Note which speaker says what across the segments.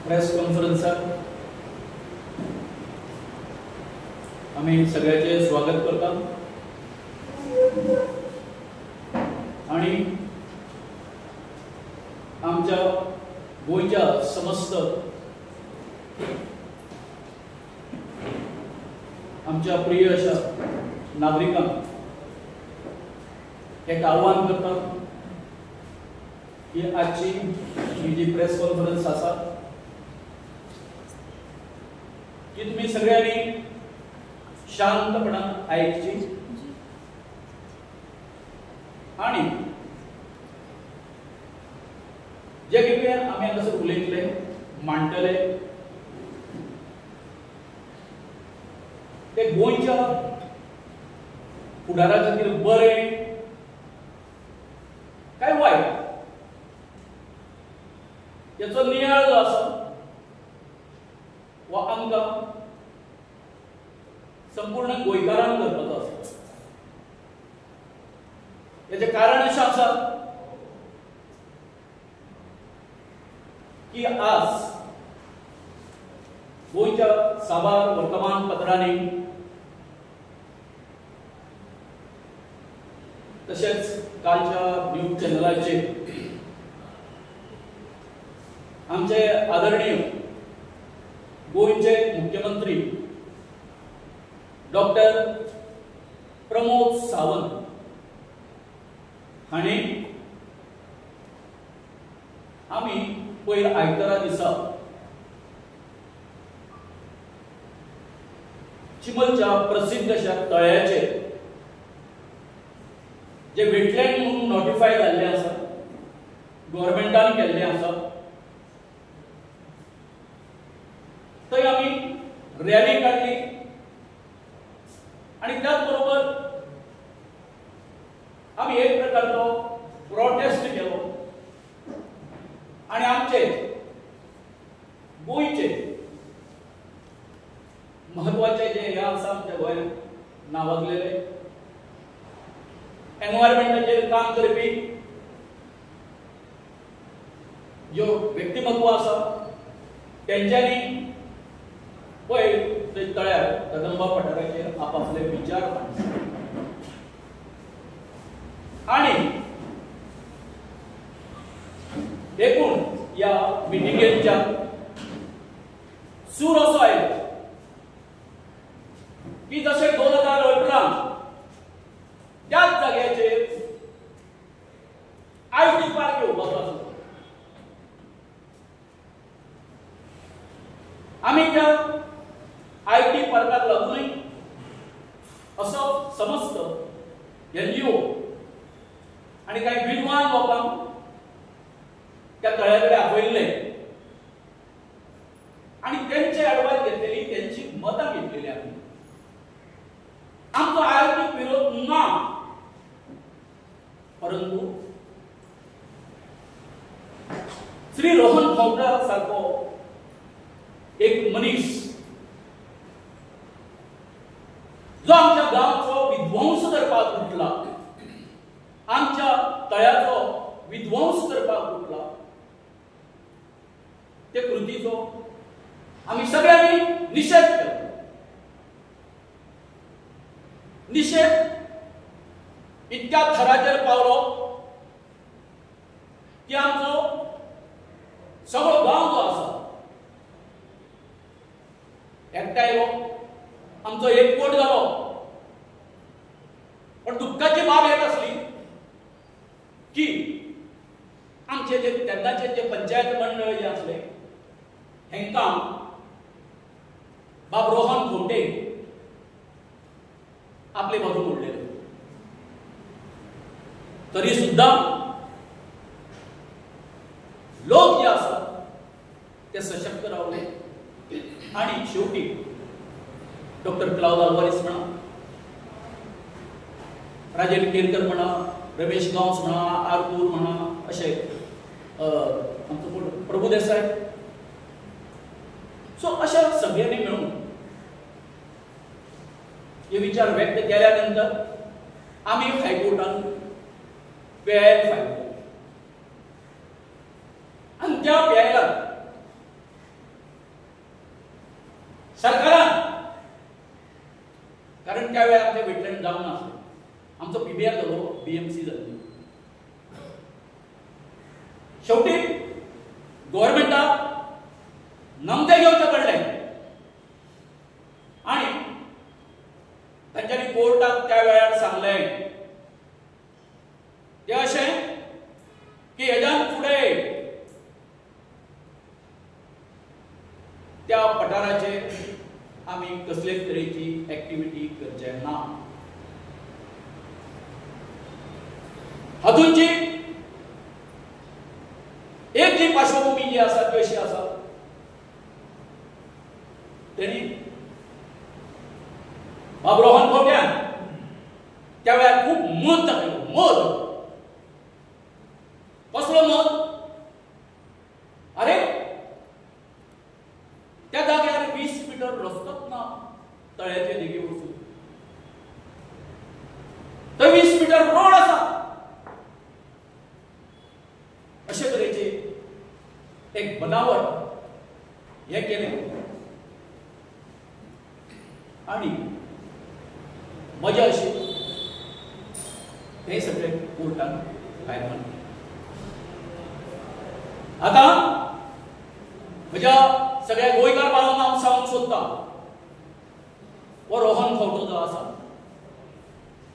Speaker 1: Press कॉन्फरन्सात आम्ही सगळ्याचे स्वागत करतात आणि आमच्या गोयच्या समस्त आमच्या प्रिय अशा नागरिकांक एक आव्हान करतात की आजची ही जी प्रेस कॉन्फरन्स आसा की तुम्ही सगळ्यांनी शांतपणान आयकची आणि जे कितें आमी हांगासर उलयतले मांडटले ते गोंयच्या फुडारा खातीर बरें काय वायट याचो नियाळ जो आसा वो आमकां संपूर्ण गोंयकारांक करपाचो आसा। याचें कारण अशें आसा की आज गोंयच्या साबार वर्तमानपत्रांनी तशेंच कालच्या न्यूज चॅनलाचेर आमचे आदरणीय गोंयचे मुख्यमंत्री डॉक्टर प्रमोद सावंत हांणी आमी पयर आयतारा दिसा चिमलच्या प्रसिद्ध अशा तळ्याचेर जे वेटलँड म्हणून नोटिफाय जाल्ले आसा गव्हर्नमेंटान केल्ले आसा थंय आमी रॅली काडली आणि त्याच बरोबर आमी एक प्रकारचो प्रोटेस्ट केलो आणि आमचे गोंयचे महत्वाचे जे हे आसा आमच्या गोंयांत नावाजलेले एनवायरमेंटाचेर काम करपी ज्यो व्यक्तिमत्व आसा तेंच्यांनी पयर थंय तळ्यार कदंबा पठाराचेर आपापले विचार मांडले आणि देखून या मिटिंगेच्या सूर असो आयलो की जशे 2018 त्याच जाग्याचेर आयटी पार्क येवपाचो आसा। आमी त्या आयटी पार्काक लागूनय असो समस्त एनजीओ आणि काही विद्वान लोकांक त्या तळ्याकडे आपयल्ले आणि त्यांची ॲडवायस घेतलेली त्यांची मतां घेतलेली आमी आमचो आयटी विरोध ना परंतु श्री रोहन खंवटेकार सारको एक मनीस जो आमच्या गांवाचो विध्वंस करपाक उठला आमच्या तळ्याचो विध्वंस करपाक उठला ते कृतीचो आमी सगळ्यांनी निषेध केलो। निषेध इतक्या थराचेर पावलो की आमचो सगळो गांव जो आसा एकठांयलो आमचो एकवट जालो पण दुःखाची बाब एक आसली की आमचे जे तेन्नाचे जे पंचायत मंडळ जे आसले हेंकां बाब रोहन खंवटे आपले बाजू मोडलेले तरी सुद्धा लोक जे आसात ते सशक्त रावले आणि शेवटी डॉक्टर क्लाउद आल्वारीस म्हणा राजेन केरकर म्हणा रमेश गांवस म्हणा आरतूर म्हणा अशे आमचो प्रभुदेसाय सो अशा सगळ्यांनी मिळून हे विचार व्यक्त केल्यानंतर आम्ही हायकोर्टान पेल फायल केली आणि त्या प्यायला सरकारान, कारण त्यावेळेला आमच्या वेटलँड जाऊन नासले, आमचो पीबीआर जालो, बीएमसी जाली. शेवटी गव्हर्नमेंटाक नमते घेवचे पडले आणि तांच्यांनी कोर्टाक त्या वेळार सांगलें ते अशें की हेज्यान फुडें त्या पठाराचेर आमी कसलेच तरेची एक्टिविटी करचे ना. हातूंची एक जी पार्श्वभूमी जी आसा ती अशी आसा, त्यांनी बाब रोहन खंवट्यान त्या वेळार खूब मत दाखयलो. मत कसलो मत? अरे त्या जाग्यार 20 मीटर रस्तोच ना तळ्याचे देगे वचून, थंय 20 मीटर रोड आसा. अशे तरेचे एक बनावट हे केलें आणि मजा अशी हे सगळे कोर्टान भायर मारले. आता म्हज्या सगळ्या गोंयकार बाळांक हांव सांगूंक सोदता, हो रोहन खंवटो जो आसा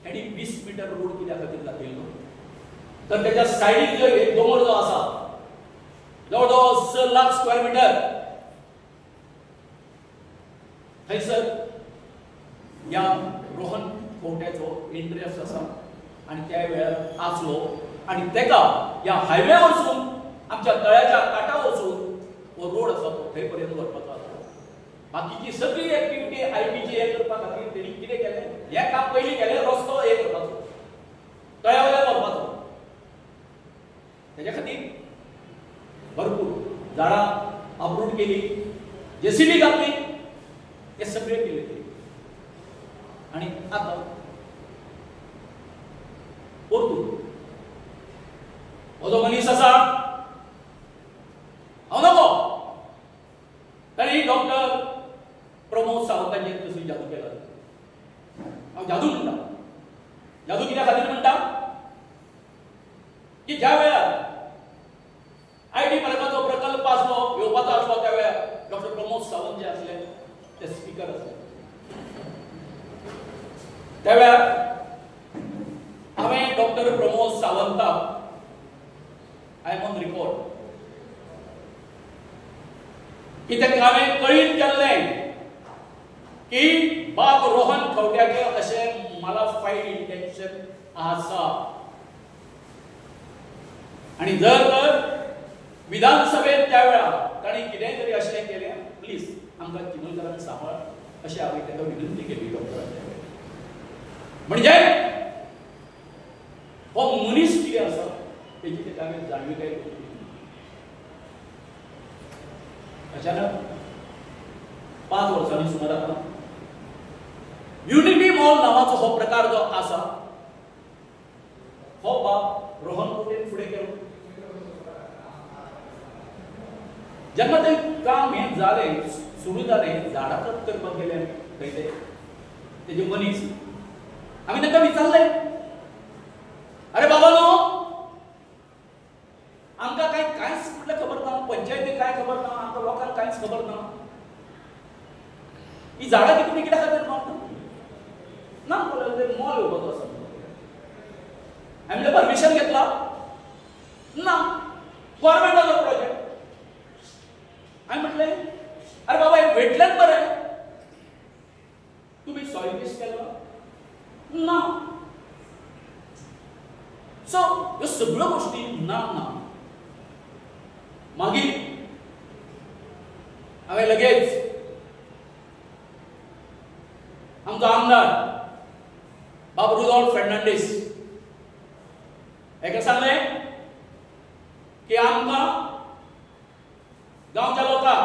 Speaker 1: हेणी 20 मीटर रोड कित्या खातीर दाखयलो, तर त्याच्या सायडीक जो एक दोंगर जो आसा जवळजवळ 6 लाख स्क्वेअर मीटर, थंयसर या रोहन खंवट्याचो इंटरेस्ट आसा आणि त्या वेळार आसलो आणि तेका या हायवे वचून आमच्या तळ्याच्या काटा वचून हो रोड आसा तो थंय पर्यंत व्हरपाचो आसा. बाकीची सगळी एक्टिविटी आयटीची हे करपा खातीर तेणी कितें केलें, हें काम पयलीं केलें, रस्तो हे करपाचो, तळ्या वयल्यान व्हरपाचो. तेच्या खातीर भरपूर झाडां अपरूट केली, जेसीबी घातली, हे सगळे केले. आणि आता परतून हो जो मनीस आसा हांव नको, ताणी डॉक्टर प्रमोद सावंतांचेर कसली जादू केला. हांव जादू म्हणटा. जादू कित्या खातीर म्हणटा की ज्या वेळार आयटी पार्काचो प्रकल्प आसलो, येवपाचो आसलो, त्या वेळार डॉक्टर प्रमोद सावंत जे आसले ते स्पीकर आसले. त्या वेळार हांवें डॉक्टर प्रमोद सावंताक आय एम ऑन रिकॉर्ड की ताका हांवें कळीत केल्लें की बाब रोहन खंवट्याचें अशें मालाफाईड इंटेन्शन आसा आणि जर तर विधानसभेत त्या वेळार ताणें कितेंय तरी अशें केलें, प्लीज आमकां चिमूलकरांक सांबाळ अशी हांवें ताका विनंती केली डॉक्टरांच्या. म्हणजे हो मनीस कितें आसा तेची ताका हांवें जाणविकाय केली. अचानक 5 वर्सांनी सुमार आता युनिटी मॉल नावाचो हो प्रकार जो आसा हो बाब रोहन खंवटेन फुडें केलो. जेन्ना ते काम हे जालें, सुरू जालें, झाडां कट करपाक गेले थंय तेजे मनीस, आमी ताका विचारलें, अरे बाबा नो आमकां कांयच म्हटलें खबर ना, पंचायतीक कांय खबर ना, आमकां लोकांक कांयच खबर ना, ही झाडां तुमी कित्या खातीर मारता? ना बोले मॉल येवपाचो आसा. हांवें परमिशन घेतला? ना, गव्हर्नमेंटाचो प्रोजेक्ट. हांवें म्हटलें अरे बाबा हे वेटलँड बरें, तुम्ही सॉइल टेस्ट केलो? ना. सो ह्यो सगळ्यो गोष्टी ना. मागीर हांवें लगेच आमचो आमदार बाब रुडॉल्फ फर्नांडीस हेका सांगलें की आमकां गांवच्या लोकांक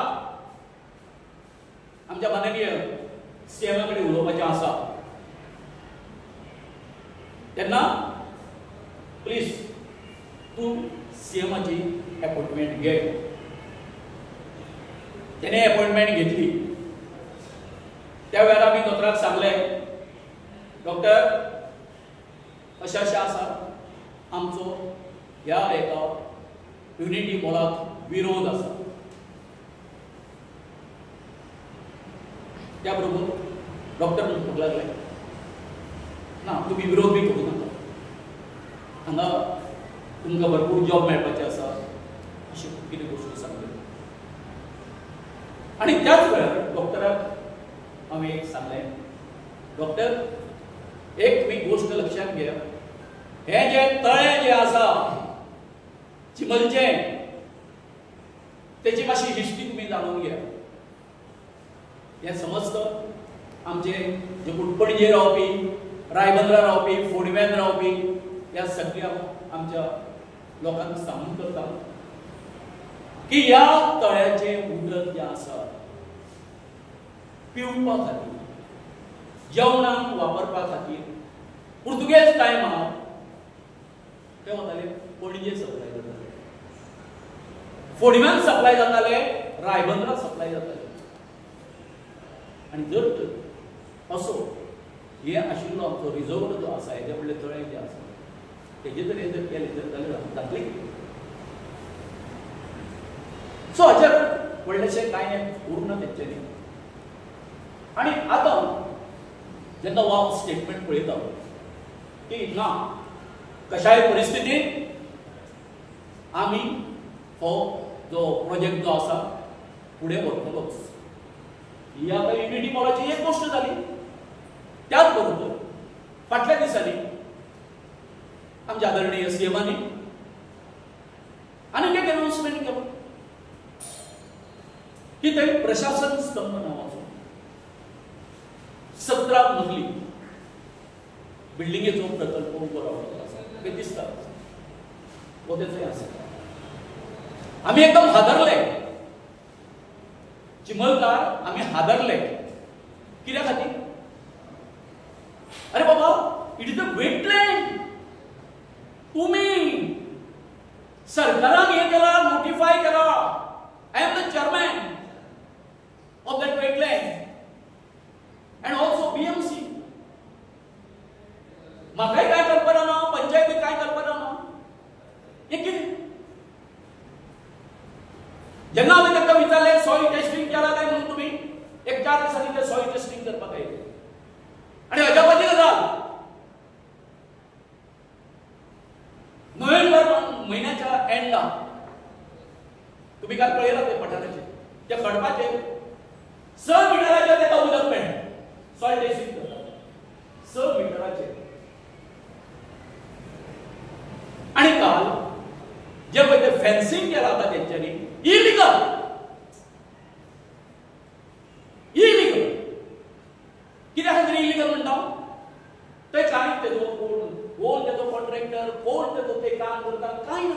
Speaker 1: आमच्या माननीय सीएमा कडेन उलोवपाचें आसा, तेन्ना प्लीज तूं सीएमाची अपॉइंटमेंट घे. त्याने अपॉइंटमेंट घेतली. त्या वेळार आम्ही दोतोराक सांगलें, डॉक्टर अशें अशें आसा, आमचो ह्या एका युनिटी मॉलाक विरोध आसा. त्या बरोबर डॉक्टर म्हणपाक लागले, ना तुम्ही विरोध बी करूं नाका, हांगा तुमकां भरपूर जॉब मेळपाचें आसा, अशें खूब कितें गोश्टी सांगल्यो. आनी त्याच वेळार डॉक्टराक हांवें एक सांगलें, डॉक्टर एक तुम्ही गोष्ट लक्षात घ्या, हे जे तळें जे आसा चिमलचें, तेची मातशी हिस्ट्री तुम्ही जाणून घ्या. हें समजतं आमचे जे कोण पणजे रावपी, रायबंदरा रावपी, फोंडव्यान रावपी ह्या सगळ्या आमच्या लोकांक सांगून करता की ह्या तळ्याचें उदक जें आसा पिवपा खातीर, जेवणाक वापरपा खातीर पुर्तुगेज टायमार ते वताले पणजे सप्लाय जाताले, फोंडव्यान सप्लाय जाताले, रायबंदरा सप्लाय जाताले. आणि जर तर असो हे आशिल्लो आमचो रिजर्व जो आसा, हेजे व्हडले तळें जे आसा, तेजे जर हे जर केले जाल्यार जातलें. सो हाचेर व्हडलेशें कांय उरना तेंच्यांनी. आनी आतां जेन्ना हांव स्टेटमेंट पळयता की ना कशाय परिस्थितींत आमी हो जो प्रोजेक्ट जो आसा फुडें व्हरतलोच. ही आता युनिटी मॉलाची एक गोष्ट झाली. त्याच बरोबर फाटल्या दिसांनी आमच्या आदरणीय सीएमांनी आनीक एक अनाउन्समेंट केलो की थंय प्रशासन स्तंभ नांवाचो 17 मजली बिल्डिंगेचो प्रकल्प उबो रावलो आसा. कितें दिसता हो तेचोय आसा. आमी एकदम हादरले, चिमलकार आम्ही हादरले. कित्या खातीर? अरे बाबा, इट इज अ वेटलँड. तुम्ही सरकारान हे केला, नोटिफाय केला. I am the chairman of that wetland and also BMC. म्हाकाय काय कल्पना ना, पंचायतीक काय कल्पना ना. हे कितें? जेन्ना हांवें ताका विचारलें सॉइल टेस्टिंग केला काय म्हणून तुम्ही, एक 4 दिसांनी ते सॉइल टेस्टिंग करपाक येयलें. आनी अजापाची गजाल, नोव्हेंबर म्हयन्याच्या एंडाक तुम्ही काल पळयलां ते पठाराचेर, त्या खडपाचेर 6 मिटराचेर ताका उदक मेळ्ळें. सॉइल टेस्टिंग करता 6 मिटराचेर. आनी काल जे पळय ते फेन्सिंग केला आतां तेंच्यांनी इलिगल. कित्याक खातीर इलिगल म्हणटा? थंय कांय तेजो कोण तेजो कॉन्ट्रॅक्टर, कोण तेजो ते काम करता, कांय ना.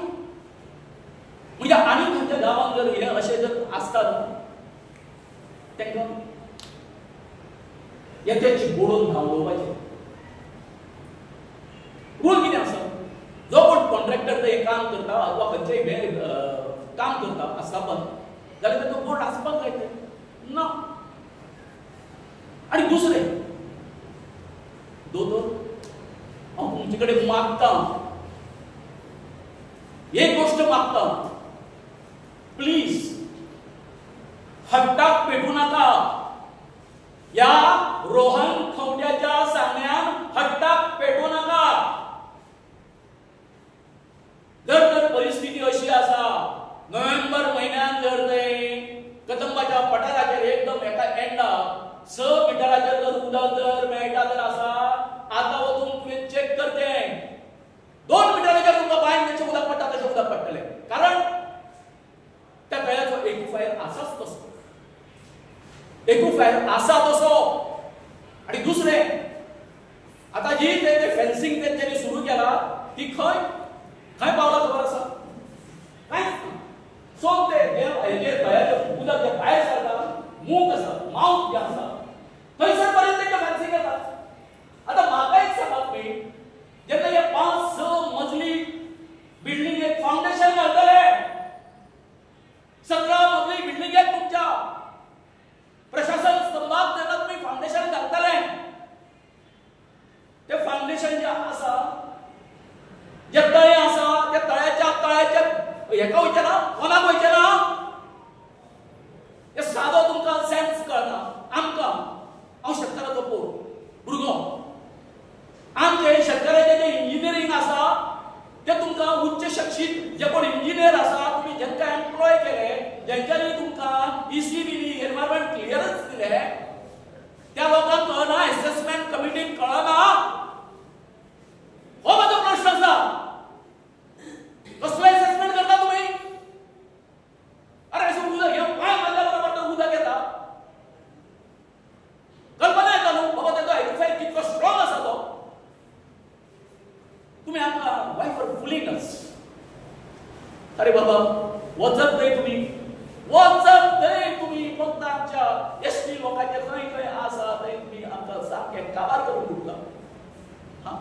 Speaker 1: म्हणजे आनी खंयच्या गांवांत जर हे अशें जर आसता तांकां येत्याची बोडून धांवडोवपाचें. रूल कितें आसा? जो कोण कॉन्ट्रॅक्टर ते काम करता वा खंयचेय काम करता आस्थापन, जाल्यार ताचो बोर्ड आसपाक जाय ना. आनी दुसरें, दोतोर हांव तुमचे कडेन मागतां, एक गोश्ट मागतां, प्लीज हट्टाक पेटू नाका. या रोहन खंवट्याच्या सांगण्यान हट्टाक पेटू नाका. जर तर परिस्थिती अशी आसा, नोव्हेंबर म्हयन्यात जर थंय कदंबाच्या पठाराचेर एकदम एका एंडाक 6 मिटराचेर जर उदक जर मेळटा जर आसा, आतां वचून तुवें चेक करचें. 2 मिटराचेर तुमकां बायन जशें उदक पडटा तशें उदक पडटलें. कारण त्या तळ्याचो एक्युफायर आसाच तसो. एक्युफायर आसा तसो. आनी दुसरें, आतां जी ते फेन्सिंग तेंच्यांनी सुरू केला ती खंय पावला खबर आसा? कांयच ना. सो ते हेजे तळ्याचें उदक जे भायर सरता, मूख आसा, माउथ जे आसा, थंयसर पर्यंत तेंचे फेन्सिंग येता. आतां म्हाका एक सांगात तुम्ही, जेन्ना हे 5-6 मजली बिल्डिंगेक फाउंडेशन घालतले, 17 मजली बिल्डिंगेक तुमच्या हेका वयचेना कोणाक वयचेना हे सादो तुमकां सेन्स कळना आमकां हांव शेतकाराचो भुरगो आमचे शेतकाराचे जे इंजिनियरिंग आसा ते तुमकां उच्च शिक्षीत जे कोण इंजिनियर आसा तुम्ही जेंका एम्प्लॉय केले जेंच्यांनी तुमकां ECB एनवायरमेंट क्लियरन्स दिले त्या लोकांक कळना असेसमेंट कमिटीक कळना हो माझो प्रश्न आसा कसलो असेसमेंट करता तुम्ही अरे असं उदक हे पाय मारल्या बरोबर तो उदक येता कल्पना येता न्हू बाबा तेजो एक्सरसाइज कितलो स्ट्रॉंग आसा तो तुम्ही आमकां वाय फॉर फुलिंग अस अरे बाबा वचत थंय तुम्ही फक्त आमच्या एसटी लोकांचे खंय खंय आसा थंय तुम्ही आमकां सारकें काबार करून उरला हा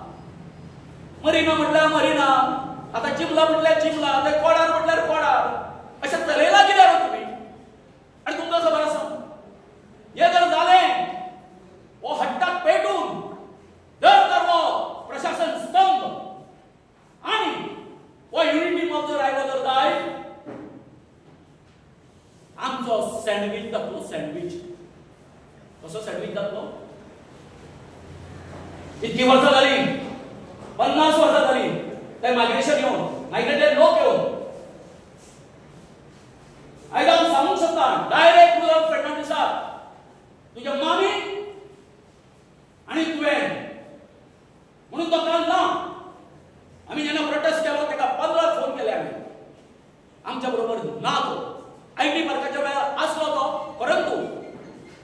Speaker 1: मरिना म्हटल्यार मरिना आता चिमला म्हटल्यार चिमला थंय कोडार म्हटल्यार कोडार अशें चलयला कित्याक रे तुम्ही आनी तुमकां खबर आसा हे जर जालें हो हट्टाक पेटून जर तर हो प्रशासन स्तंभ आणि हो युनिटी मॉब जर आयलो तर जाय आमचो सँडविच जातलो सँडविच कसो सँडविच जातलो इतकी वर्सां जाली 50 वर्सां जाली ते मायग्रेशन येवन मायग्रेटेड लोक येवन आयज हांव सांगूंक शकता डायरेक्ट रुरल फर्नांडिसाक तुज्या मामी आनी तुवें म्हणून तो काल ना आमी जेन्ना प्रोटेस्ट केलो तेका 15 फोन केले आमी आमच्या बरोबर ना तो आयटी पार्काच्या वेळार आसलो तो परंतु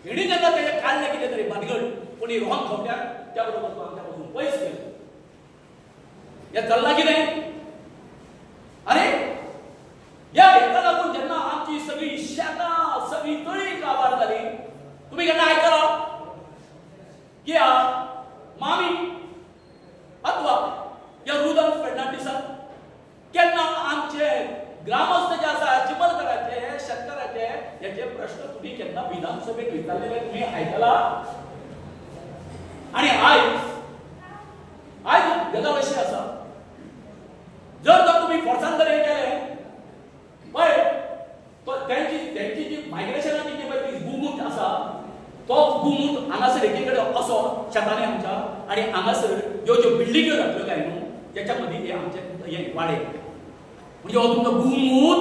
Speaker 1: हेणी जेन्ना तेजे काडले कितें तरी भानगड कोणी रोहन खवट्यार त्या बरोबर तो आमच्या पासून पयस गेलो हे चल्लां कितें अरे या हेका लागून जेन्ना आमची सगळी शेतां सगळी तळी काबार जाली तुम्ही केन्ना आयकला की मामी अथवा या रुरल फर्नांडिसाक केन्ना आमचे ग्रामस्थ जे आसा चिमलकराचे शेतकाराचे याचे प्रश्न तुम्ही केन्ना विधानसभेत विचारलेले तुम्ही आयकला आणि आयज गजाल अशी आसा जर तर तुम्ही फोर्सान जर हे केले पळय तो त्यांची जी मायग्रेशनाची जी पळय ती गुमूट आसा तो गुमूट हांगासर एके कडेन असो शेतांनी आमच्या आणि हांगासर ह्यो ज्यो बिल्डिंग्यो जातल्यो काय न्हू त्याच्या मदीं हे आमचे हे वाडे म्हणजे हो तुमचो गुमूट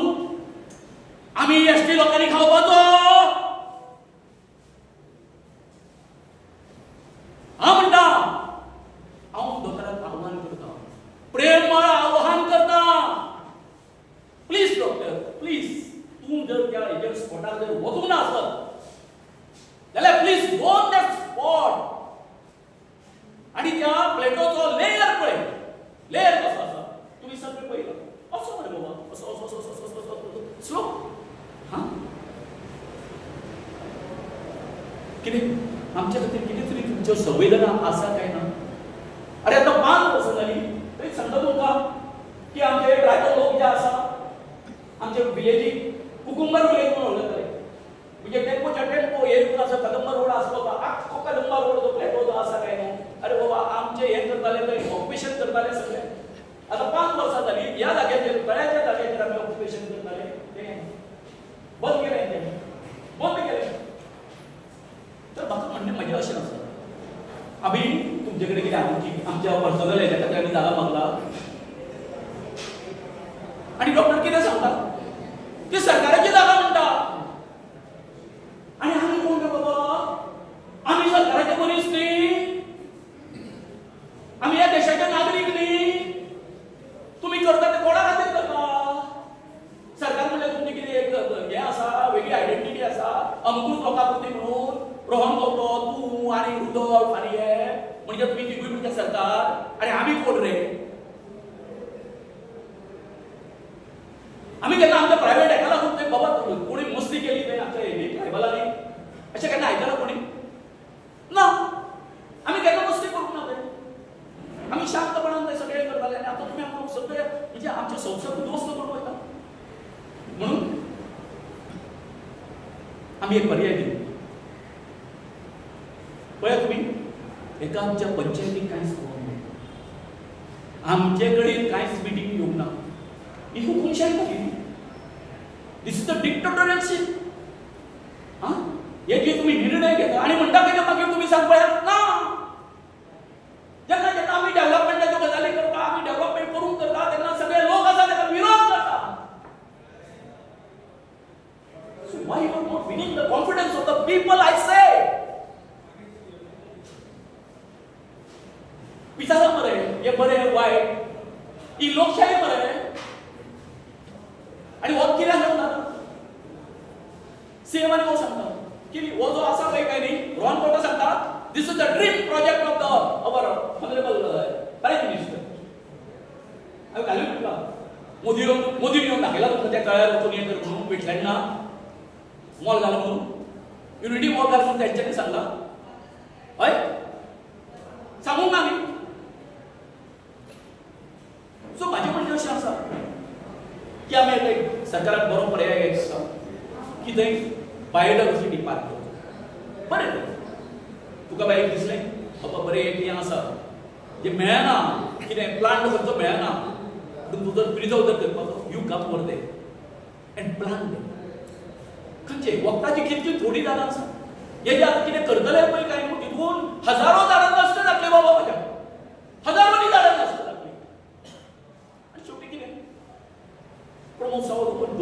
Speaker 1: आमी एसटी लोकांनी खावपाचो हांव म्हणटा हांव दोतोराक आव्हान करता प्रेमळ आव्हान करता प्लीज डॉक्टर प्लीज तूं जर त्या हेजेर स्पॉटार जर वचूंक ना आसत जाल्यार please go on that spot आणि त्या प्लेटोचो लेयर पळय लेयर कसो आसा तुम्ही सगळे पळयला असो मरे बाबा असो असो असो असो असो स्लो हां कितें आमच्या खातीर कितें तरी तुमच्यो संवेदना आसा काय ना अरे आता 5 वर्सां जाली तरी सांगता तुमकां की आमचे ट्रायबल लोक जे आसा आमचे विलेजीक कुकुंबर विलेज म्हणून उलयताले म्हणजे टेम्पोच्या टेम्पो एक आसा कदंबा रोड आसलो तो आख्खो कदंबा रोड जो प्लेटो जो आसा काय न्हू अरे बाबा आमचे हे करताले थंय ऑक्युपेशन करताले सगळे आता 5 वर्सां जाली ह्या जाग्याचेर तळ्याच्या जाग्याचेर आमी ऑक्युपेशन करताले ते बंद केलें तें बंद केलें तर म्हाका म्हणणें म्हजें अशें आसा आमी तुमचे कडेन कितें आमच्या पर्सनल हेच्या खातीर आमी जागा मागला आनी डॉक्टर कितें सांगता ती सरकाराची जागा म्हणटा आनी आमी कोण रे बाबा आमी सरकाराचे मनीस न्ही आमी ह्या देशाचे नागरीक न्ही तुम्ही करता ते कोणा खातीर करता सरकार म्हणजे तुमची कितें एक हे आसा वेगळी आयडेंटिटी आसा अमकूच लोकांपुरती म्हणून रोहन गवतो तूं आनी रुदोल्फ आनी हे म्हणजे तुम्ही तिगूय म्हणजे सरकार आनी आमी कोण रे आमी केन्ना आमच्या प्रायव्हेट हेका लागून ते बाबा कोणी मस्ती केली थंय आमच्या ट्रायबलांनी अशें केन्ना आयकलां कोणी ना आमी केन्ना मस्ती करूंक ना थंय आमी शांतपणान ते सगळे करताले आनी आतां तुमी आमकां सगळे म्हणजे आमचे संवसार उद्ध्वस्त करून वयता म्हणून आमी एक पर्याय दिलो पळय तुमी एका आमच्या पंचायतीक कांयच खबर ना आमचे कडेन कांयच मिटींग येवंक ना ही हुकुमशाही केली दिस इज द डिक्टेटोरियलशिप. हे जे तुम्ही निर्णय घेता आणि म्हणटा की मागीर तुम्ही सांगपळ्यात ना. जेन्ना जेन्ना आमी डेव्हलपमेंटाच्यो गजाली करता, आमी डेव्हलपमेंट करून करता, तेन्ना सगळे लोक आसा ताका विरोध करता. So why you are not winning the confidence of the people, I say? विचारा मरे, हे बरे वाईट, ही लोकशाही मरे. आणि हो कित्याक सांगता? सीएमान हो सांगता की हो जो आसा पळय काय न्ही, रॉन कोटा सांगता, this is the dream project of the our honourable prime minister. हांवें घालून म्हणटा मोदीन येवन दाखयला तुमकां त्या तळ्यार वचून हें कर म्हणून वेटलँडना मॉल घाल म्हणून, युनिटी मॉल घाल म्हणून तेंच्यांनी सांगला. हय सांगूंक ना न्ही. सो म्हाजें म्हणणें अशें आसा की आमी आतां सरकाराक बरो पर्याय एक आसा की थंय बायोडायवर्सिटी पार्क करता. बरें तुका बाय दिसलें बाबा बरें एक हें आसा जें मेळना, कितें प्लांट खंयचो मेळना, पूण तूं जर प्रिजर्व जर करपाचो you come for they and plant they. खंयचे वखदाची कितली थोडी झाडां आसा. हे जे आतां कितें करतले पळय काय न्हू, तितून हजारो झाडां नश्ट जातले बाबा म्हज्या. हजारोनी झाडां नश्ट जातली. आनी शेवटी कितें प्रमोद सावंत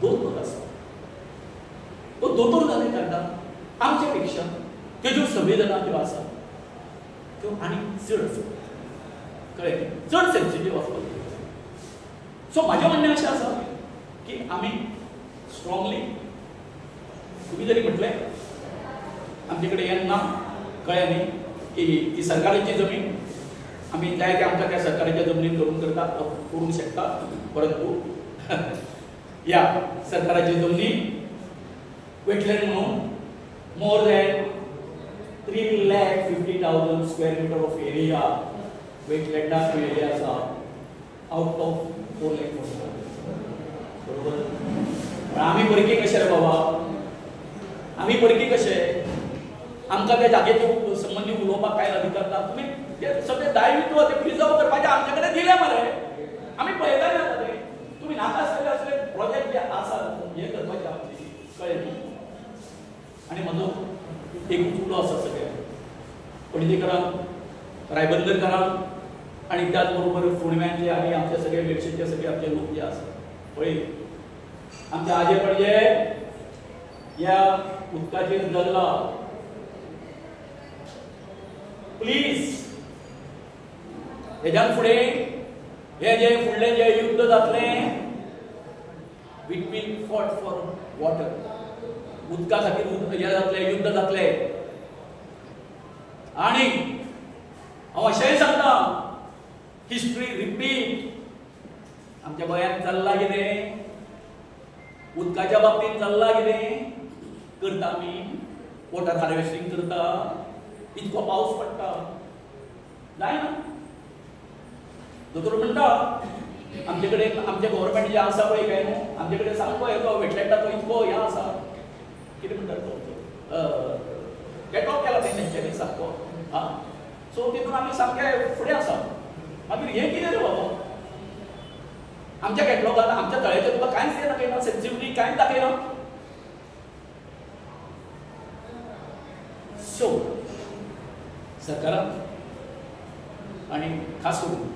Speaker 1: दोतोर आसा. तो दोतोर जाले कारणान आमच्या पेक्षा तेज्यो संवेदना ज्यो आसा त्यो आनी चड आसा. कळ्ळें? चड सेन्सिटीव आसपाक. सो म्हाजें म्हणणें अशें आसा की आमी स्ट्रॉंगली, तुम्ही जरी म्हटले आमचे कडेन हें ना, कळ्ळें न्ही, की ती सरकाराची जमीन आमी जाय ते आमकां त्या सरकाराच्या जमनीन करूंक शकता, परंतु या सरकाराची जमनी वेटलँड म्हणून more than 3,50,000 square metre of area वेटलँडाक मेळिल्ली आसा आउट ऑफ 4,40,000. बरोबर? आमी परकी कशे रे बाबा, आमी परकी कशे? आमकां त्या जागेचे संबंधी उलोवपाक कांय अधिकार ना. तुमी ते सगळे दायित्व ते प्रिजर्व करपाचे आमचे कडेन दिले मरे. आमी पळयताले आतां ते. तुमी नाका आसले असले प्रोजेक्ट जे आसा हे करपाचे आमचे, कळ्ळें न्ही. आनी म्हजो एकूच उलो आसा सगळे पणजेकरांक, रायबंदरकारांक आनी त्याच बरोबर फोंडव्यांचे आनी आमचे सगळे मेडशेचे सगळे आमचे लोक जे आसा पळय, आमचे आजे पणजे ह्या उदकाचेर जल्ला. प्लीज हेज्यान फुडें हे जे फुडलें जे युद्ध जातलें, वीट वील फॉट फॉर वॉटर, उदका खातीर हे जातलें, युद्ध जातलें. आनी हांव अशेंय सांगता, हिस्ट्री रिपीट. आमच्या गोंयांत चल्लां कितें, उदकाच्या बाबतींत चल्लां कितें करता आमी, वॉटर हार्वेस्टिंग करता, इतको पावस पडटा, जायना. दोतोर म्हणटा आमचे कडेन आमचे गव्हर्मेंट जे आसा पळय काय न्हू, आमचे कडेन सामको येतो वेटलँडाचो इतको हें आसा, कितें म्हणटा तो गेट ऑफ केला तेंच्यांनी सामको. सो तितून आमी सामके फुडें आसा. मागीर हें कितें रे बाबा, आमच्या कॅटलॉगान आमच्या तळ्याचेर तुका कांयच हें दाखयना, सेन्सिटिव्हिटी कांयच दाखयना. सो सरकारान आनी खास करून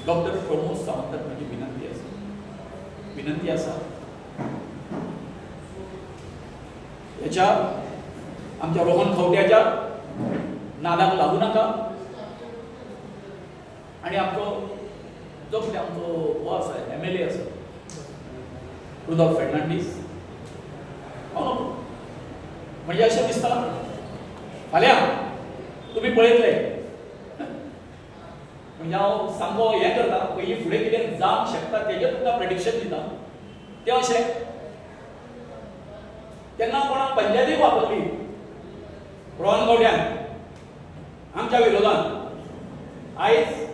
Speaker 1: डॉक्टर प्रमोद सावंताक म्हजी विनंती आसा, हेच्या आमच्या रोहन खंवट्याच्या नादाक लागू नाका. आनी आमचो जो कितें आमचो हो आसा MLA आसा रुडॉल्फ फर्नांडीस, म्हणजे अशें दिसता फाल्यां तुमी पळयतले, म्हणजे हांव सामको हें करता, पयलीं फुडें कितें जावंक शकता तेजें तुमकां प्रेडिक्शन दिता. तें अशें तेन्ना कोणाक पंचायतीक वापरली रोहन खंवट्यान आमच्या विरोधान, आयज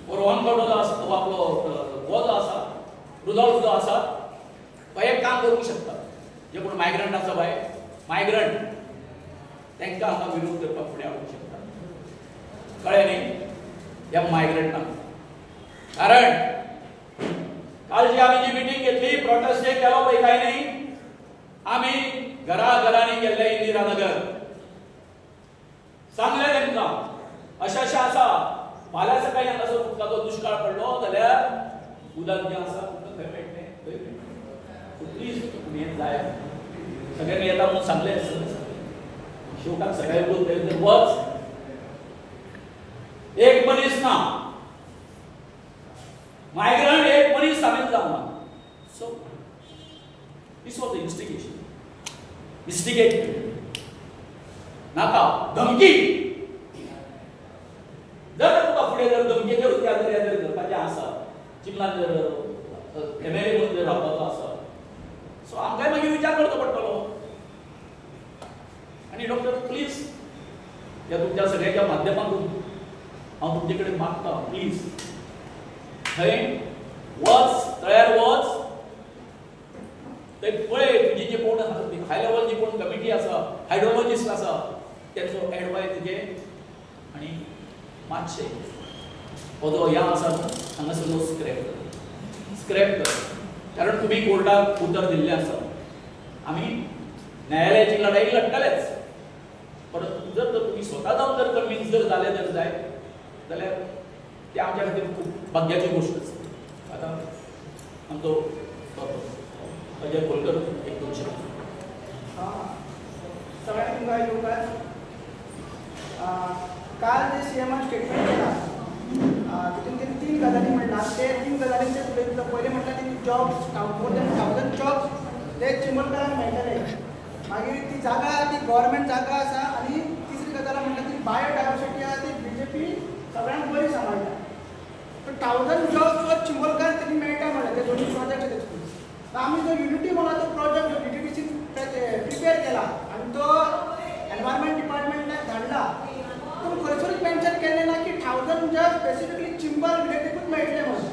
Speaker 1: रोहन खंवटो जो आसा आपलो हो जो आसा रुडॉल्फ जो आसा तो एक काम करूंक शकता. जे कोण मायग्रंट आसा पळय, मायग्रंट तांकां हांगा विरोध करपाक फुडें हाडूंक शकता. कळ्ळें न्ही? ह्या मायग्रंटांक कारण काल जी आम्ही जी मीटिंग घेतली, प्रोटेस्ट जे केलो पळय काय नाही, आम्ही घराघरांनी गेल्ले इंदिरानगर, सांगले तेंकां अशें अशें आसा, फाल्यां सकाळी हांगासर उदकाचो दुष्काळ पडलो जाल्यार उदक जें आसा तुमकां खंय मेळटलें, खंय मेळटलें, प्लीज तुमी हें जाय, सगळ्यांनी येता म्हणून सांगले, शेवटाक सगळ्यांक उलोवन वच, एक मनीस ना, मायग्रंट एक मनीस सामील जावना. So this was the instigate नाका धमकी. जर तुका फुडें जर धमकेचेर उत्यादर करपाचें आसा, चिमलान जर एमएलए म्हणून जर रावपाचो आसा, सो आमकांय मागीर विचार करचो पडटलो. आनी डॉक्टर प्लीज ह्या तुमच्या सगळ्यांच्या माध्यमातून हांव तुमचे कडेन मागता, प्लीज थंय वच, तळ्यार वच, थंय पळय तुजी जे कोण हाय लेवल जी कोण कमिटी आसा, हायड्रोलॉजिस्ट आसा, तेचो एडवायस घे आनी मातशें हो जो ह्या आसा हांगासर स्क्रॅप कर. कारण तुमी कोर्टाक उतर दिल्लें आसा, आमी न्यायालयाची लढाई लढटलेच, परंतु जर तुमी स्वता जावन जर कन्विन्स जर जाले जर जाय जाल्यार ते आमच्या खातीर खूब भाग्याची गोष्ट आसा. आतां आमचो अजय कोलकर एक दोन शब्द.
Speaker 2: सगळ्यांक तुमकां येवकार. काल जे सीएमान स्टेटमेंट केला तितून त्यांनी 3 गजाली म्हणला, ते 3 गजालींचे पहिले म्हटलं त्यांनी जॉब्स मोर दॅन 1000 जॉब्स ते चिंबलकारांक मेळटले. मागीर ती जागा ती गव्हर्मेंट जागा आसा, आनी तिसरी गजाल म्हटल्यार ती बायोडायवर्सिटी आसा ती बीजेपी सगळ्यांक बरी सांबाळटा. पण 1000 जॉब्स चिंबलकार त्यांनी मेळटा म्हणले, ते दोन्ही प्रोजेक्ट आहेत. आम्ही जो युनिटी म्हणा तो प्रोजेक्ट जो डीटीडीसी प्रिपेअर केला आणि तो एन्व्हायरमेंट डिपार्टमेंटला धाडला, तो खंयसरूच मेन्शन केलें ना की 1000 जॉब स्पेसिफिकली चिंबल रिलेटेडूच मेळटले म्हणून.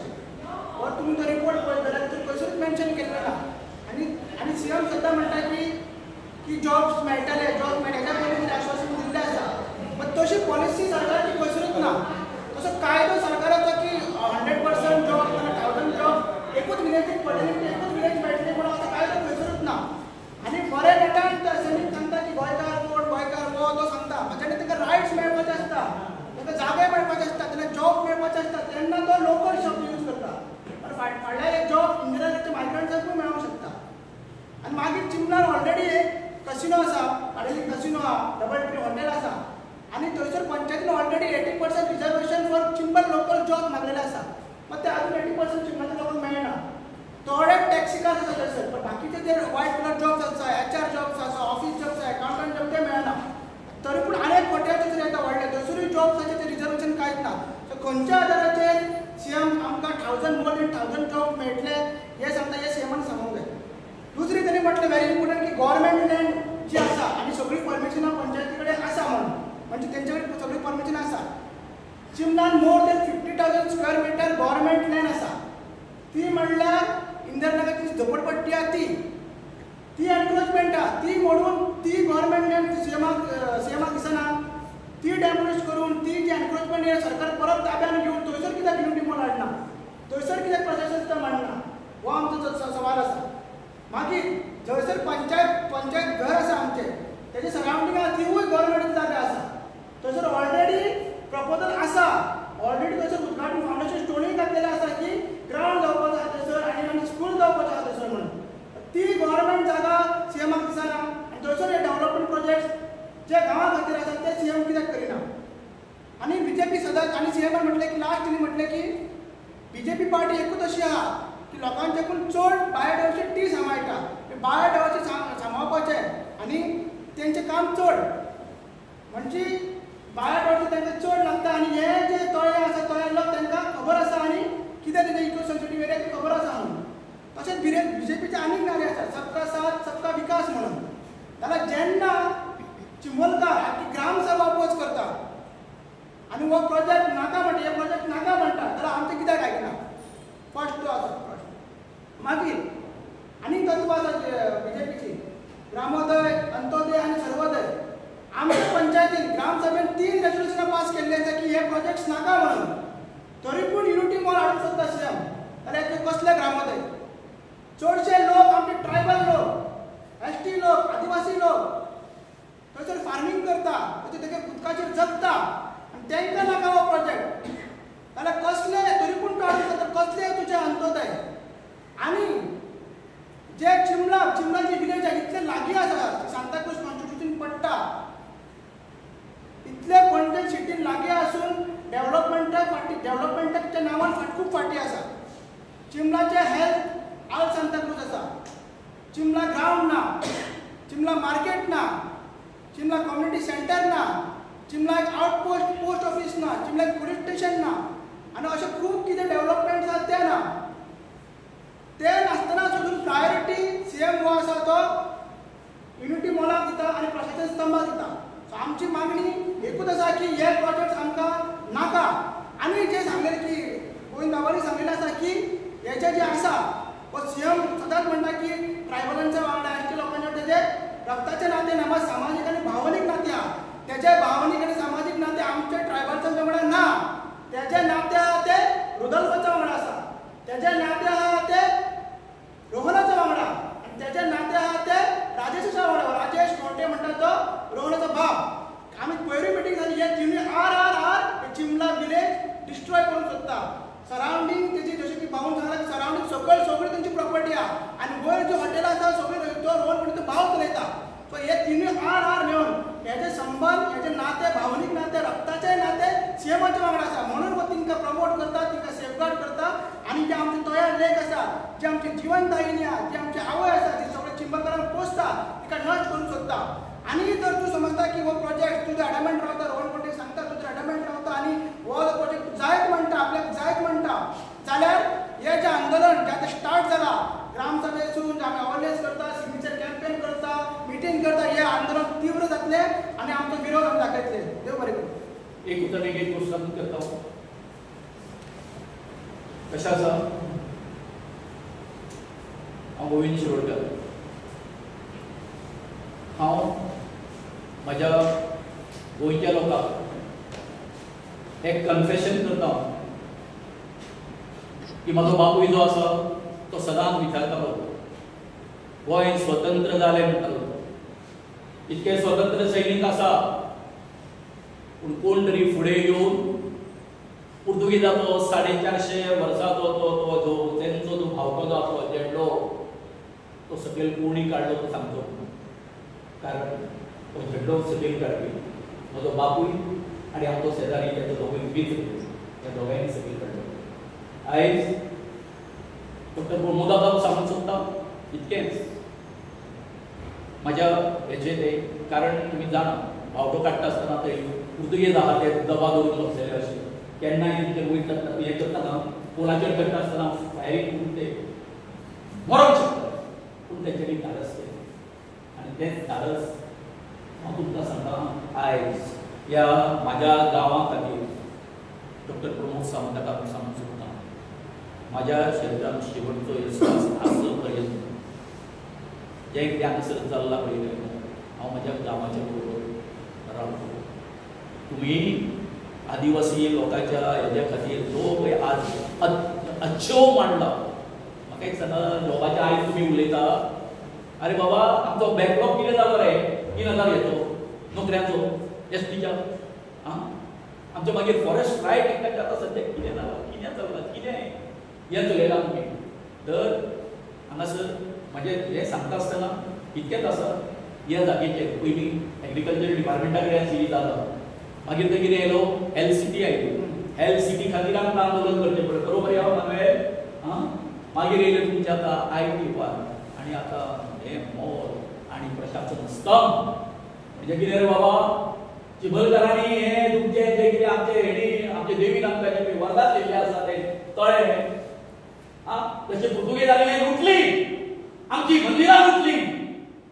Speaker 2: और तुम्ही तो रिपोर्ट पळयत जाल्यार तो खंयसरूच मेन्शन केल्लो ना. आनी सीएम सद्दां म्हणटा की जॉब्स मेळटले, जॉब मेळटले, हेच्या पयलीं आश्वासन दिल्लें आसा, पण तशी पॉलिसी सरकाराची खंयसरूच ना. तसो कायदो सरकाराचो की 100% जॉब ना 1000 जॉब एकूच विलेजीक पडटले, एकूच विलेज मेळटले म्हणून असो कायदो खंयसरूच ना. आनी बरे नेटान सैमीक सांगता की गोंयकार वोट, गोंयकार वो तो सांगता, जेन्ना ताका रायट्स मेळपाचे आसता, ताका जागे मेळपाचे आसता, तेन्ना जॉब मेळपाचे आसता, तेन्ना तो लोकल शब्द यूज करता. फाटल्या एक जॉब इंदिराच्या मायग्रंट्सांकूय मेळूंक शकता. आनी मागीर चिमलार ऑलरेडी एक कसिनो आसा, आनी कसिनो आहा, डबल ट्री हॉटेल आसा, आनी थंयसर पंचायतीन already 80% reservation for Chimbel local job मागलेले आसा. पण ते अजून 80% चिंबलाच्या लोकांक मेळना. थोडे टॅक्सी कार्ड आसा थंयसर, पण बाकीचे जे व्हायट कलर जॉब्स आसा, HR जॉब्स आसा, ऑफिस जॉब्स आसा, अकाउंटंट जॉब ते मेळना. तरी पूण आनीक खोट्याचे तरी येता व्हडले, थंयसरूय जॉब्साचेर ते रिजर्वेशन कांयच ना. सो खंयच्या आदाराचेर सीएम आमकां 1000 मोर दॅन 1000 जॉब मेळटले हे सांगता, हे सीएमान सांगूंक जाय. दुसरी तरी म्हटलें व्हेरी इम्पॉर्टंट की गव्हर्मेंट लँड जी आसा आनी सगळी परमिशनां पंचायती कडेन आसा म्हणून, म्हणजे तेंचे कडेन सगळी परमिशन आसा. चिमलान more than 50,000 square metre government land आसा. ती म्हणल्यार इंदिरानगरची झोपडपट्टी आहा ती एनक्रोचमेंट आहा, ती मोडून ती गव्हर्मेंट लँड सीएमाक दिसना, ती डॅमोलिश करून ती जी एनक्रोचमेंट हे सरकार परत ताब्यान घेवन थंयसर कित्याक युनिटी मॉल हाडना, थंयसर कित्याक प्रशासन सिस्टम हाडना, हो आमचो सवाल आसा. मागीर थंयसर पंचायत घर आसा आमचे, तेजे सरावंडींग आसा तिवूय गव्हर्मेंटाची जागा आसा. थंयसर ऑलरेडी प्रपोजल आसा, ऑलरेडी थंयसर उद्घाटन फाउंडेशन स्टोनूय घातलेलें आसा की ग्राउंड जावपाचो आसा थंयसर आनी मागीर स्कूल जावपाचो आसा थंयसर म्हणून. ती गव्हर्मेंट जागा सीएमाक दिसना, आनी थंयसर हे डेव्हलपमेंट प्रोजेक्ट्स जे गांवा खातीर आसा ते सीएम कित्याक करिना. आनी बीजेपी सदांच आनी सीएमान म्हटलें की लास्ट तिणी म्हटलें की बीजेपी पार्टी एकूच अशी आहा की लोकांच्याकून चड बायोडायवर्सिटी सांबाळटा, बायोडायवर्सिटी सांबाळपाचें आनी तेंचें काम चड, म्हणजे बायोडायवर्सिटी तांकां चड लागता. आनी हे जे तळे आसा तळे लोक तांकां खबर आसा आनी कितें तेजे इको सेन्सिटीव एरिया खबर आसा म्हणून. तशेंच बीजेपीचे आनीक नारे आसा, सबका साथ सबका विकास म्हणून. जाल्यार जेन्ना चिंबलकार आख्खी ग्रामसभा अपोज करता आनी हो प्रोजेक्ट नाका म्हणटा, हे प्रोजेक्ट नाका म्हणटा, जाल्यार आमचें कित्याक आयकना. फर्स्ट तो आसा प्रश्न. मागीर आनीक तत्व आसा बीजेपीची, ग्रामोदय, अंत्योदय आनी सर्वोदय. आमच्या पंचायतीन ग्रामसभेन 3 रेजोल्युशनां पास केल्ली आसा की हे प्रोजेक्ट्स नाका म्हणून. तरी पूण युनिटी मॉल हाडूंक सोदता सीएम. जाल्यार ते कसले ग्रामोदय चडशे लोक आमचे ट्रायबल लोक एसटी लोक आदिवासी लोक थंयसर फार्मिंग करता तेगे उदकाचेर जगता आनी तांकां नाका हो प्रोजेक्ट जाल्यार कसले तरी पूण काडून जाता कसले तुजे अंत्योदय आनी जे चिमलाची विलेज इतले लागीं आसा सांताक्रूज कॉन्स्टिट्युन्सीन पडटा इतले पणजे सिटीन लागीं आसून डेव्हलपमेंटाच्या नांवान खूब फाटी आसा चिमलाचे हेल्थ ऑल सांताक्रूज आसा चिमला ग्रावंड ना चिमला मार्केट ना चिमला कम्युनिटी सेंटर ना चिमला एक आउटपोस्ट पोस्ट ऑफिस ना चिमला एक पुलीस स्टेशन ना आनी अशें खूब कितें डेव्हलपमेंट आसा तें ना ते नासतना सोडून प्रायोरिटी सीएम हो आसा तो युनिटी मॉलाक दिता आनी प्रशासन स्तंभाक दिता सो आमची मागणी एकूच आसा की हे प्रोजेक्ट आमकां नाका आनी जे सांगलें की गोविंद बाबांनी सांगलेलें आसा की हेचे जे आसा हो सीएम सदांच म्हणटा की ट्रायबलांच्या वांगडा एसटी लोकांच्या तेजे रक्ताचे नाते ना मात सामाजीक आनी भावनीक नाते आहा तेजे भावनीक आनी सामाजीक नाते आमचे ट्रायबल्सांच्या वांगडा ना तेजे नाते आहा ते रुदल्फाच्या वांगडा आसा तेजे नाते आहा ते रोहनाच्या वांगडा आनी तेजे नाते आहा ते राजेशाच्या वांगडा राजेश कोंटे म्हणटा तो रोहनाचो बाप आमी पयली मिटींग जाली हे तिनूय आर चिमला विलेज डिस्ट्रॉय करूंक सोदता सरावंडींग तेजी जशें की भाऊन सांगला की सरावंडींग सगळी तेंची प्रॉपर्टी आहा आनी वयर ज्यो हॉटेल आसा सगळी तो रोहन म्हणटा तो भाव चलयता सो हे तिनूय आर मेळून हेजे संबंध हेजे नाते भावनीक नाते रक्ताचे नाते सीएमाच्या वांगडा आसा म्हणून हो तिंका प्रमोट करता तिंका सेफगार्ड करता आनी जे आमचे तयार लेक आसा जे आमचे जिवनदायिनी आहा जी आमची आवय आसा जी सगळे चिंबकारांक पोसता तिका नश्ट करूंक सोदता आनी जर तूं समजता की हो प्रोजेक्ट तुजो एडमेंट रावता रोहन कोंटे सांगता तुजो एडमेंट रावता आनी हो प्रोजेक्ट जायत म्हणटा आपल्याक जायत म्हणटा जाल्यार हे जे आंदोलन जे आतां स्टार्ट जाला ग्रामसभेसून आमी अवेरनेस करता सिग्नेचर कॅम्पेन करता मिटींग करता हे आंदोलन तीव्र जातले आनी आमचो विरोध आमी दाखयतले देव बरें करूं
Speaker 1: एक उतर एक गोष्ट सांगून करता कशें आसा हांव गोविंद शिरोडकर हांव म्हज्या गोंयच्या लोकांक एक कन्फेशन करता की म्हाजो बापूय जो आसा तो सदांच विचारतालो गोंय स्वतंत्र जालें म्हणटालो इतके स्वतंत्र सैनीक आसा पूण कोण तरी फुडें येवन पुर्तुगेजाचो 450 वर्सांचो तो तेंचो जो भावकाचो आसलो झेंडो तो सकयल कोणी काडलो तो सांगचो कारण तो झेंडो सकयल काडपी म्हजो बापूय आनी आमचो शेजारी तेचो दोगूय बीच ह्या दोगांयनी सकयल काडलो आयज डॉक्टर प्रमोदाक सांगूंक सोदता इतकेंच म्हाज्या हेचें तें कारण तुमी जाणा भावटो काडटा आसतना थंय पुर्तुगेज आहा ते दबा दवरून बसलेले अशें केन्नाय ते वयता हें करतना पोलाचेर करता आसतना फायरींग करून ते मरोंक शकता पूण तेंच्यांनी धाडस केलें आनी तेंच धाडस हांव तुमकां सांगता आयज ह्या म्हाज्या गांवा खातीर डॉक्टर प्रमोद सावंताक हांव सांगूंक सोदतां म्हाज्या शरिरान शेवटचो विस्वास आसलो पर्यंत जे कॅन्सर जाल्ला पळय हांव म्हाज्या गांवाच्या बरोबर रावतलो तुमी आदिवासी लोकांच्या हेज्या खातीर जो पळय आज अच्छेव मांडला म्हाका एक सांगा लोकांच्या आयज तुमी उलयता अरे बाबा आमचो बॅकलॉग कितें जालो रे 3000 येतो नोकऱ्यांचो एसटीच्या आमचे मागीर फॉरेस्ट रायट एक्टाच्या आतां सद्याक कितें चल्लां कितें हें चलयलां तुमी तर हांगासर म्हाजें हें सांगता आसतना इतकेंच आसा ह्या जागेचेर पयलीं एग्रीकल्चर डिपार्टमेंटा कडेन सीडी जाता मागीर ते कितें येयलो LCT आयली LCT खातीर आमकां आंदोलन करचें पडलें बरोबर या मागीर मागीर येयलें तुमचें आतां IT पार्क आनी आतां हें मॉल आनी प्रशासन स्तंभ म्हणजे कितें रे बाबा चिबलकरांनी हें तुमचें जें कितें आमचें हेणी आमचे देवीन आमकां जें वरदान दिल्लें आसा तें तळें तशें पुर्तुगेजांनी हें लुटली आमची मंदिरां लुटली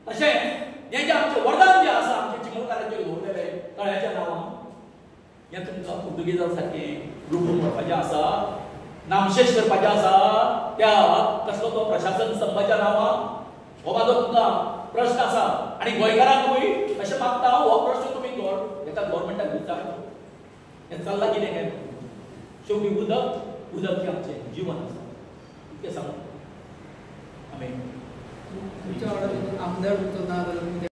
Speaker 1: तशें हें जें आमचें वरदान जें आसा आमच्या चिमलकारांचेर दवरलेलें तळ्याच्या नांवान हें तुमकां पुर्तुगेजां सारकें लुटून व्हरपाचें आसा नामशेश करपाचें आसा त्या कसलो तो प्रशासन स्तंभाच्या नांवान हो म्हाजो तुमकां प्रश्न आसा आनी गोंयकारांकूय अशें मागता हो प्रश्न तुमी हेका गव्हर्मेंटाक विचारचो हें चल्लां कितें हें शेवटी उदक उदक जें आमचें जिवन आसा इतकें सांगून आमी
Speaker 2: तुमच्या वाड्यात आमदार उरतो ना जाल्यार